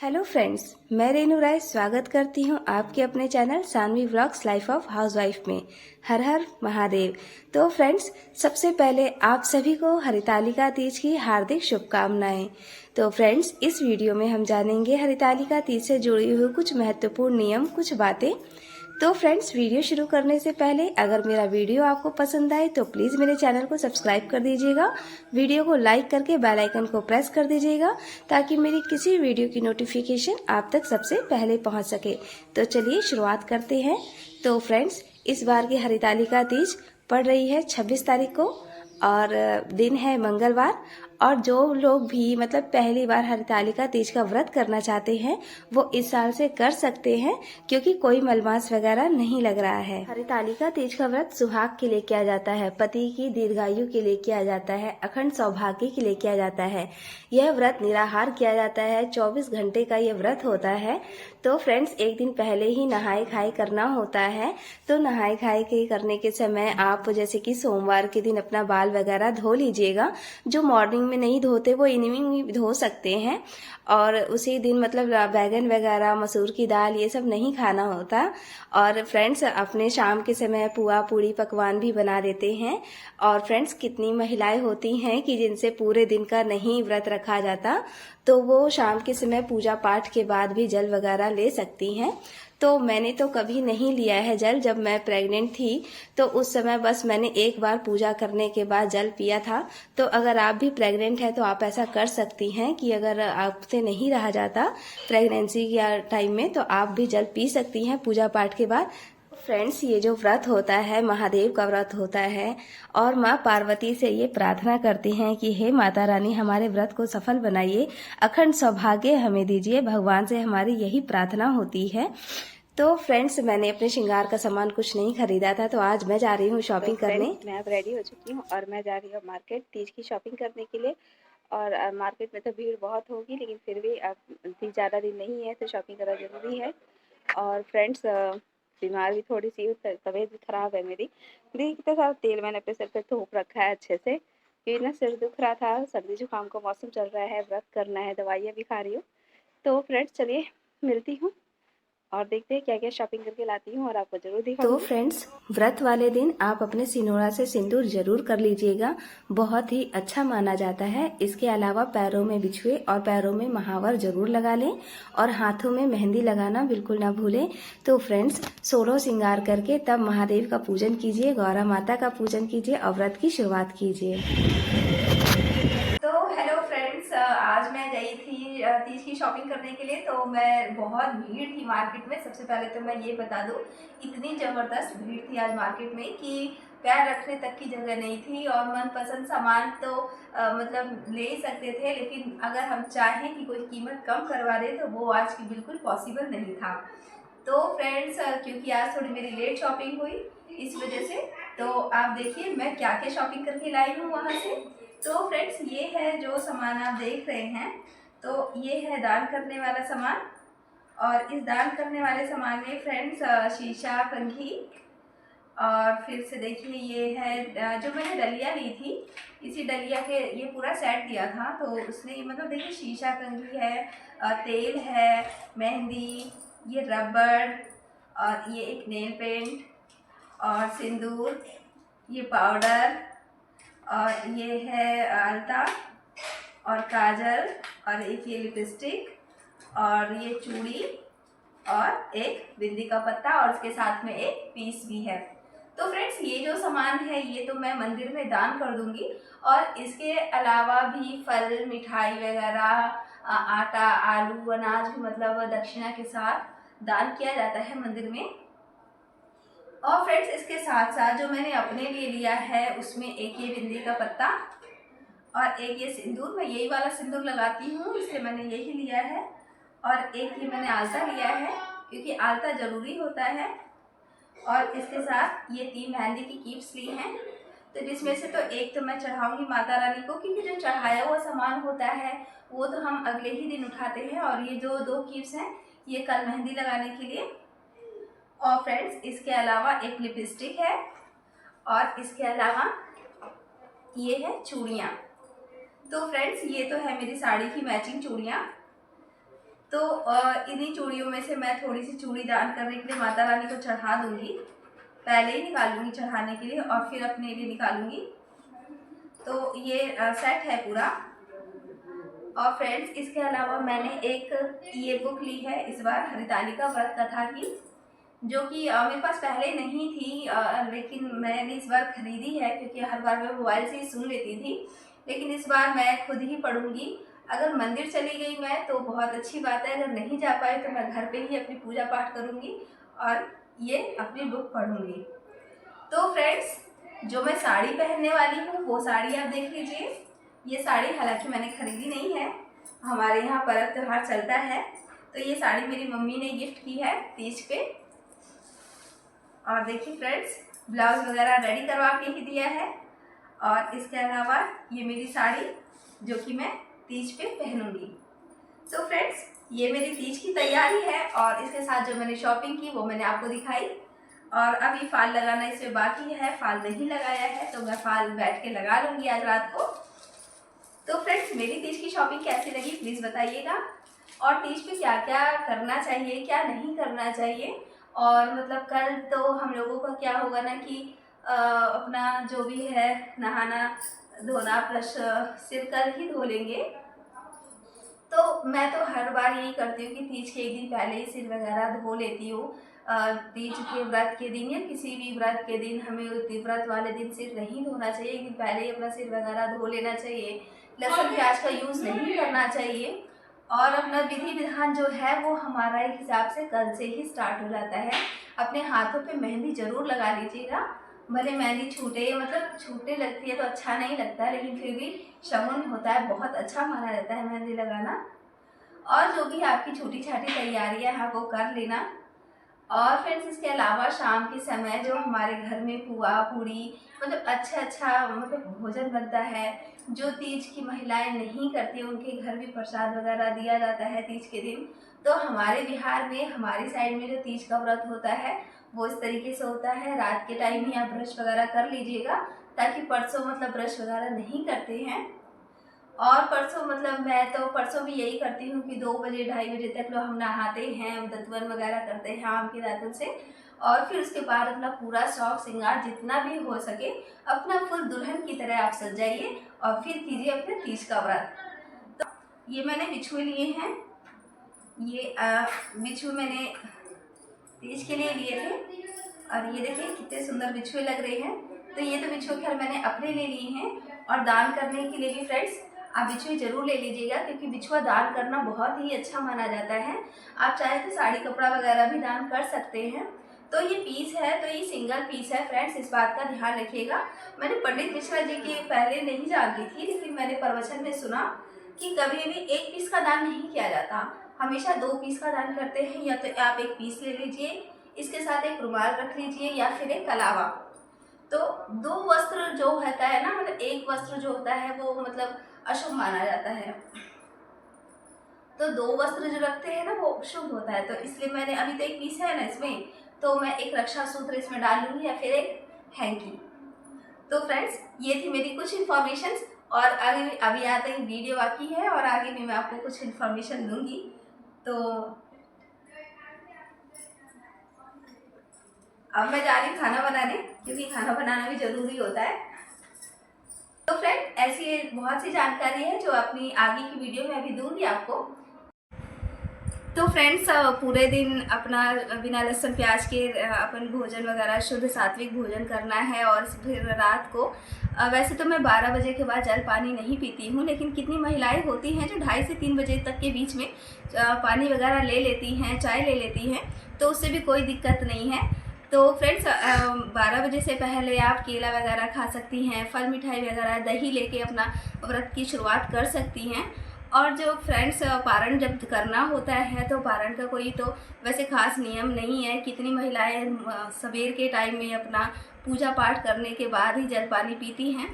Hello friends, मैं रेनू राय स्वागत करती हूं आपके अपने channel Saanvi vlogs life of housewife में। हर हर महादेव। तो फ्रेंड्स, सबसे पहले आप सभी को हरितालिका तीज की हार्दिक शुभकामनाएं। तो फ्रेंड्स, इस वीडियो में हम जानेंगे हरितालिका तीज से जुड़ी हुई कुछ महत्वपूर्ण नियम, कुछ बातें। तो फ्रेंड्स, वीडियो शुरू करने से पहले अगर मेरा वीडियो आपको पसंद आए तो प्लीज़ मेरे चैनल को सब्सक्राइब कर दीजिएगा, वीडियो को लाइक करके बेल आइकन को प्रेस कर दीजिएगा ताकि मेरी किसी वीडियो की नोटिफिकेशन आप तक सबसे पहले पहुंच सके। तो चलिए शुरुआत करते हैं। तो फ्रेंड्स, इस बार की हरितालिका तीज पड़ रही है 26 तारीख को और दिन है मंगलवार। और जो लोग भी मतलब पहली बार हरितालिका तीज का व्रत करना चाहते हैं वो इस साल से कर सकते हैं, क्योंकि कोई मलमास वगैरह नहीं लग रहा है। हरितालिका तीज का व्रत सुहाग के लिए किया जाता है, पति की दीर्घायु के लिए किया जाता है, अखंड सौभाग्य के लिए किया जाता है। यह व्रत निराहार किया जाता है, 24 घंटे का यह व्रत होता है। तो फ्रेंड्स, एक दिन पहले ही नहाए खाए करना होता है। तो नहाए खाए के करने के समय आप जैसे कि सोमवार के दिन अपना बाल वगैरह धो लीजिएगा। जो मॉर्निंग में नहीं धोते वो इवनिंग में धो सकते हैं। और उसी दिन मतलब बैगन वगैरह, मसूर की दाल, ये सब नहीं खाना होता। और फ्रेंड्स, अपने शाम के समय पुआ पूड़ी पकवान भी बना देते हैं। और फ्रेंड्स, कितनी महिलाएं होती हैं कि जिनसे पूरे दिन का नहीं व्रत रखा जाता, तो वो शाम के समय पूजा पाठ के बाद भी जल वगैरह ले सकती हैं। तो मैंने तो कभी नहीं लिया है जल। जब मैं प्रेग्नेंट थी तो उस समय बस मैंने एक बार पूजा करने के बाद जल पिया था। तो अगर आप भी प्रेग्नेंट हैं तो आप ऐसा कर सकती हैं कि अगर आपसे नहीं रहा जाता प्रेगनेंसी या टाइम में तो आप भी जल पी सकती हैं पूजा पाठ के बाद। फ्रेंड्स, ये जो व्रत होता है महादेव का व्रत होता है और माँ पार्वती से ये प्रार्थना करते हैं कि हे माता रानी, हमारे व्रत को सफल बनाइए, अखंड सौभाग्य हमें दीजिए। भगवान से हमारी यही प्रार्थना होती है। तो फ्रेंड्स, मैंने अपने श्रृंगार का सामान कुछ नहीं खरीदा था, तो आज मैं जा रही हूँ शॉपिंग करने। मैं अब रेडी हो चुकी हूँ और मैं जा रही हूँ मार्केट तीज की शॉपिंग करने के लिए। और मार्केट में तो भीड़ बहुत होगी, लेकिन फिर भी अब तीज ज़्यादा दिन नहीं है तो शॉपिंग करना ज़रूरी है। और फ्रेंड्स, बीमार भी थोड़ी सी हूँ, तबीयत भी ख़राब है मेरी। देखिए कितना सारा तेल मैंने अपने सिर पर थोप रखा है अच्छे से, क्योंकि ना सिर दुख रहा था, सर्दी जुकाम का मौसम चल रहा है, व्रत करना है, दवाइयाँ भी खा रही हूँ। तो फ्रेंड्स, चलिए मिलती हूँ और देखते हैं क्या क्या शॉपिंग करके लाती हूँ और आपको ज़रूर तो दिखाऊंगी। फ्रेंड्स, व्रत वाले दिन आप अपने सिनोरा से सिंदूर जरूर कर लीजिएगा, बहुत ही अच्छा माना जाता है। इसके अलावा पैरों में बिछुए और पैरों में महावर जरूर लगा लें और हाथों में मेहंदी लगाना बिल्कुल ना भूलें। तो फ्रेंड्स, 16 श्रृंगार करके तब महादेव का पूजन कीजिए, गौरा माता का पूजन कीजिए और व्रत की शुरुआत कीजिए। तो हेलो फ्रेंड्स, आज मैं गई थी तीज की शॉपिंग करने के लिए। तो मैं बहुत भीड़ थी मार्केट में। सबसे पहले तो मैं ये बता दूं, इतनी ज़बरदस्त भीड़ थी आज मार्केट में कि पैर रखने तक की जगह नहीं थी। और मनपसंद सामान तो मतलब ले ही सकते थे, लेकिन अगर हम चाहें कि कोई कीमत कम करवा दे तो वो आज की बिल्कुल पॉसिबल नहीं था। तो फ्रेंड्स, क्योंकि आज थोड़ी मेरी लेट शॉपिंग हुई इस वजह से, तो आप देखिए मैं क्या क्या शॉपिंग करके लाई हूँ वहाँ से। तो फ्रेंड्स, ये है जो सामान आप देख रहे हैं, तो ये है दान करने वाला सामान। और इस दान करने वाले सामान में फ्रेंड्स शीशा, कंघी, और फिर से देखिए ये है जो मैंने डलिया ली थी, इसी डलिया के ये पूरा सेट दिया था। तो उसने मतलब देखिए शीशा, कंघी है, तेल है, मेहंदी, ये रबड़, और ये एक नेल पेंट और सिंदूर, ये पाउडर, और ये है आलता और काजल, और एक ये लिपस्टिक, और ये चूड़ी, और एक बिंदी का पत्ता, और उसके साथ में एक पीस भी है। तो फ्रेंड्स, ये जो सामान है ये तो मैं मंदिर में दान कर दूंगी। और इसके अलावा भी फल, मिठाई वगैरह, आटा, आलू, अनाज भी मतलब दक्षिणा के साथ दान किया जाता है मंदिर में। और फ्रेंड्स, इसके साथ साथ जो मैंने अपने लिए लिया है उसमें एक ये बिंदी का पत्ता और एक ये सिंदूर। मैं यही वाला सिंदूर लगाती हूँ, इसलिए मैंने यही लिया है। और एक ये मैंने आलता लिया है, क्योंकि आलता जरूरी होता है। और इसके साथ ये 3 मेहंदी की कीप्स ली हैं। तो जिसमें से तो एक तो मैं चढ़ाऊंगी माता रानी को, क्योंकि जो चढ़ाया हुआ सामान होता है वो तो हम अगले ही दिन उठाते हैं। और ये जो 2 कीप्स हैं ये कल मेहंदी लगाने के लिए। और फ्रेंड्स, इसके अलावा एक लिपस्टिक है, और इसके अलावा ये है चूड़ियाँ। तो फ्रेंड्स, ये तो है मेरी साड़ी की मैचिंग चूड़ियाँ। तो इन्हीं चूड़ियों में से मैं थोड़ी सी चूड़ी दान करने के लिए माता रानी को चढ़ा दूंगी। पहले ही निकालूंगी चढ़ाने के लिए और फिर अपने लिए निकालूंगी। तो ये सेट है पूरा। और फ्रेंड्स, इसके अलावा मैंने एक ये बुक ली है इस बार, हरितालिका व्रत कथा की, जो कि मेरे पास पहले नहीं थी, लेकिन मैंने इस बार खरीदी है क्योंकि हर बार मैं मोबाइल से ही सुन लेती थी, लेकिन इस बार मैं खुद ही पढ़ूंगी। अगर मंदिर चली गई मैं तो बहुत अच्छी बात है, अगर नहीं जा पाई तो मैं घर पे ही अपनी पूजा पाठ करूंगी और ये अपनी बुक पढ़ूंगी। तो फ्रेंड्स, जो मैं साड़ी पहनने वाली हूँ वो साड़ी आप देख लीजिए। ये साड़ी हालांकि मैंने खरीदी नहीं है, हमारे यहाँ पर्व त्योहार चलता है, तो ये साड़ी मेरी मम्मी ने गिफ्ट की है तीज पे। और देखिए फ्रेंड्स, ब्लाउज वगैरह रेडी करवा के ही दिया है। और इसके अलावा ये मेरी साड़ी जो कि मैं तीज पे पहनूंगी। तो फ्रेंड्स, ये मेरी तीज की तैयारी है और इसके साथ जो मैंने शॉपिंग की वो मैंने आपको दिखाई। और अभी फाल लगाना इसमें बाकी है, फाल नहीं लगाया है, तो मैं फाल बैठ के लगा लूँगी आज रात को। तो फ्रेंड्स, मेरी तीज की शॉपिंग कैसी लगी प्लीज़ बताइएगा। और तीज पे क्या क्या करना चाहिए, क्या नहीं करना चाहिए। और मतलब कल तो हम लोगों का क्या होगा ना कि अपना जो भी है नहाना धोना प्लस सिर कल ही धो लेंगे। तो मैं तो हर बार यही करती हूँ कि तीज के एक दिन पहले ही सिर वगैरह धो लेती हूँ। तीज के व्रत के दिन या किसी भी व्रत के दिन हमें व्रत वाले दिन सिर नहीं धोना चाहिए, एक दिन पहले ही अपना सिर वगैरह धो लेना चाहिए। लहसुन प्याज का यूज़ नहीं करना चाहिए। और अपना विधि विधान जो है वो हमारा एक हिसाब से कल से ही स्टार्ट हो जाता है। अपने हाथों पे मेहंदी ज़रूर लगा लीजिएगा, भले मेहंदी छूटे, मतलब छूटने लगती है तो अच्छा नहीं लगता है, लेकिन फिर भी शगुन होता है, बहुत अच्छा माना जाता है मेहंदी लगाना। और जो भी आपकी छोटी छोटी तैयारियां हैं वो कर लेना। और फ्रेंड्स, इसके अलावा शाम के समय जो हमारे घर में पुआ पूड़ी मतलब अच्छा मतलब भोजन बनता है, जो तीज की महिलाएं नहीं करती उनके घर भी प्रसाद वगैरह दिया जाता है तीज के दिन। तो हमारे बिहार में, हमारी साइड में जो तीज का व्रत होता है वो इस तरीके से होता है। रात के टाइम ही आप ब्रश वगैरह कर लीजिएगा, ताकि परसों मतलब ब्रश वगैरह नहीं करते हैं। और परसों मतलब मैं तो परसों भी यही करती हूँ कि 2 बजे 2:30 बजे तक लोग हम नहाते हैं, दतवन वगैरह करते हैं आम के दातुन से। और फिर उसके बाद अपना पूरा शौक श्रृंगार जितना भी हो सके अपना फुल दुल्हन की तरह आप सज जाइए और फिर कीजिए अपने तीज का व्रत। तो ये मैंने बिछुए लिए हैं, ये बिछुए मैंने तीज के लिए लिए थे। और ये देखिए कितने सुंदर बिछुए लग रहे हैं। तो ये तो बिछुए खैर मैंने अपने लिए लिए हैं। और दान करने के लिए भी फ्रेंड्स आप बिछुए जरूर ले लीजिएगा, क्योंकि बिछुआ दान करना बहुत ही अच्छा माना जाता है। आप चाहे तो साड़ी कपड़ा वगैरह भी दान कर सकते हैं। तो ये पीस है, तो ये सिंगल पीस है फ्रेंड्स, इस बात का ध्यान रखिएगा। मैंने पंडित मिश्रा जी की पहले नहीं जानती थी, लेकिन मैंने प्रवचन में सुना कि कभी भी एक पीस का दान नहीं किया जाता, हमेशा 2 पीस का दान करते हैं। या तो आप एक पीस ले लीजिए, इसके साथ एक रुमाल रख लीजिए या फिर एक कलावा। तो 2 वस्त्र जो होता है ना, मतलब एक वस्त्र जो होता है वो मतलब अशुभ माना जाता है, तो 2 वस्त्र जो रखते हैं ना वो शुभ होता है। तो इसलिए मैंने अभी तो एक पीस है ना इसमें, तो मैं एक रक्षा सूत्र इसमें डाल लूँगी या फिर एक हैंकी। तो फ्रेंड्स, ये थी मेरी कुछ इन्फॉर्मेशन। और आगे अभी यहाँ तक वीडियो बाकी है और आगे भी मैं आपको कुछ इन्फॉर्मेशन दूंगी। तो अब मैं जा रही हूँ खाना बनाने, क्योंकि खाना बनाना भी ज़रूरी होता है। तो फ्रेंड, ऐसी बहुत सी जानकारी है जो अपनी आगे की वीडियो में अभी दूंगी आपको। तो फ्रेंड्स, पूरे दिन अपना बिना लहसुन प्याज के अपन भोजन वगैरह शुद्ध सात्विक भोजन करना है। और फिर रात को वैसे तो मैं 12 बजे के बाद जल पानी नहीं पीती हूँ, लेकिन कितनी महिलाएं होती हैं जो 2:30 से 3 बजे तक के बीच में पानी वगैरह ले लेती हैं, चाय ले लेती हैं, तो उससे भी कोई दिक्कत नहीं है। तो फ्रेंड्स, 12 बजे से पहले आप केला वगैरह खा सकती हैं, फल मिठाई वगैरह दही लेके अपना व्रत की शुरुआत कर सकती हैं। और जो फ्रेंड्स, पारण जब करना होता है तो पारण का कोई तो वैसे खास नियम नहीं है। कितनी महिलाएं सवेर के टाइम में अपना पूजा पाठ करने के बाद ही जल पानी पीती हैं।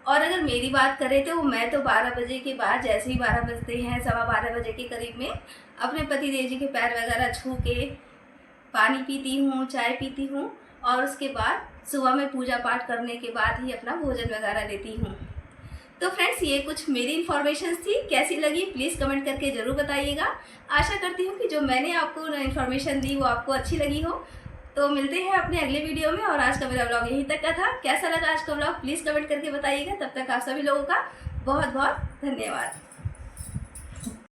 और अगर मेरी बात करें तो मैं तो 12 बजे के बाद, जैसे ही 12 बजते हैं 12:15 बजे के करीब में अपने पतिदेव जी के पैर वगैरह छू के पानी पीती हूँ, चाय पीती हूँ। और उसके बाद सुबह में पूजा पाठ करने के बाद ही अपना भोजन वगैरह लेती हूँ। तो फ्रेंड्स ये कुछ मेरी इन्फॉर्मेशन थी, कैसी लगी प्लीज़ कमेंट करके ज़रूर बताइएगा। आशा करती हूँ कि जो मैंने आपको इन्फॉर्मेशन दी वो आपको अच्छी लगी हो। तो मिलते हैं अपने अगले वीडियो में, और आज का मेरा ब्लॉग यहीं तक का था। कैसा लगा आज का ब्लॉग प्लीज़ कमेंट करके बताइएगा। तब तक आप सभी लोगों का बहुत बहुत धन्यवाद।